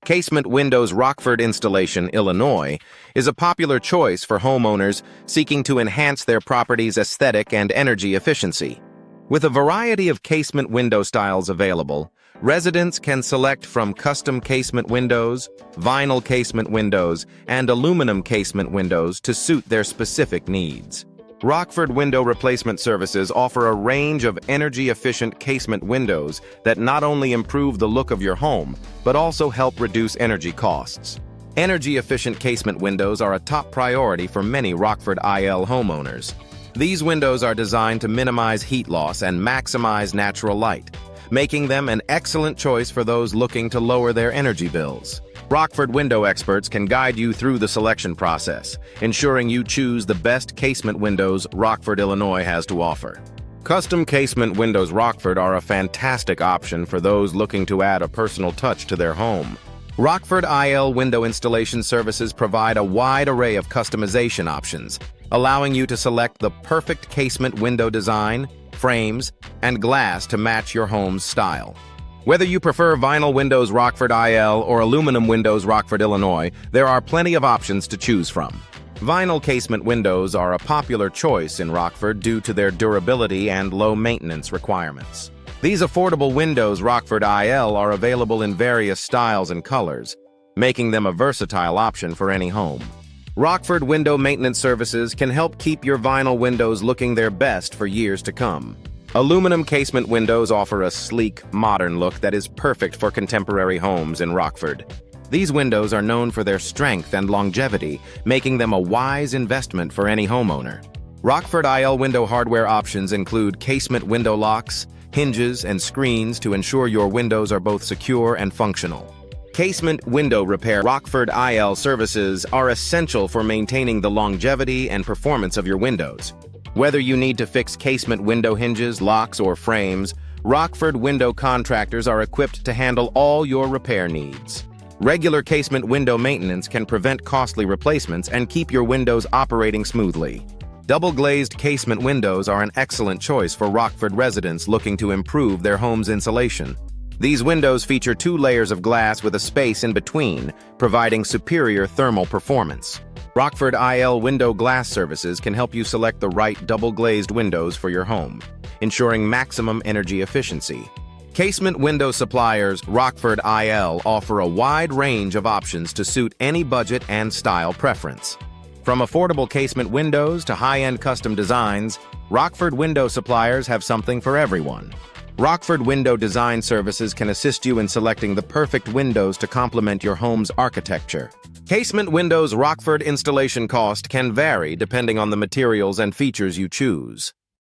Casement Windows Rockford Installation, Illinois, is a popular choice for homeowners seeking to enhance their property's aesthetic and energy efficiency. With a variety of casement window styles available, residents can select from custom casement windows, vinyl casement windows, and aluminum casement windows to suit their specific needs. Rockford Window Replacement Services offer a range of energy-efficient casement windows that not only improve the look of your home, but also help reduce energy costs. Energy-efficient casement windows are a top priority for many Rockford IL homeowners. These windows are designed to minimize heat loss and maximize natural light, making them an excellent choice for those looking to lower their energy bills. Rockford window experts can guide you through the selection process, ensuring you choose the best casement windows Rockford, Illinois has to offer. Custom Casement Windows Rockford are a fantastic option for those looking to add a personal touch to their home. Rockford IL window installation services provide a wide array of customization options, allowing you to select the perfect casement window design, frames, and glass to match your home's style. Whether you prefer vinyl windows Rockford IL or aluminum windows Rockford Illinois, there are plenty of options to choose from. Vinyl casement windows are a popular choice in Rockford due to their durability and low maintenance requirements. These affordable windows Rockford IL are available in various styles and colors, making them a versatile option for any home. Rockford Window Maintenance Services can help keep your vinyl windows looking their best for years to come. Aluminum casement windows offer a sleek, modern look that is perfect for contemporary homes in Rockford. These windows are known for their strength and longevity, making them a wise investment for any homeowner. Rockford IL window hardware options include casement window locks, hinges, and screens to ensure your windows are both secure and functional. Casement window repair Rockford IL services are essential for maintaining the longevity and performance of your windows. Whether you need to fix casement window hinges, locks, or frames, Rockford window contractors are equipped to handle all your repair needs. Regular casement window maintenance can prevent costly replacements and keep your windows operating smoothly. Double-glazed casement windows are an excellent choice for Rockford residents looking to improve their home's insulation. These windows feature 2 layers of glass with a space in between, providing superior thermal performance. Rockford IL window glass services can help you select the right double-glazed windows for your home, ensuring maximum energy efficiency. Casement window suppliers Rockford IL offer a wide range of options to suit any budget and style preference. From affordable casement windows to high-end custom designs, Rockford window suppliers have something for everyone. Rockford Window Design Services can assist you in selecting the perfect windows to complement your home's architecture. Casement windows Rockford installation cost can vary depending on the materials and features you choose.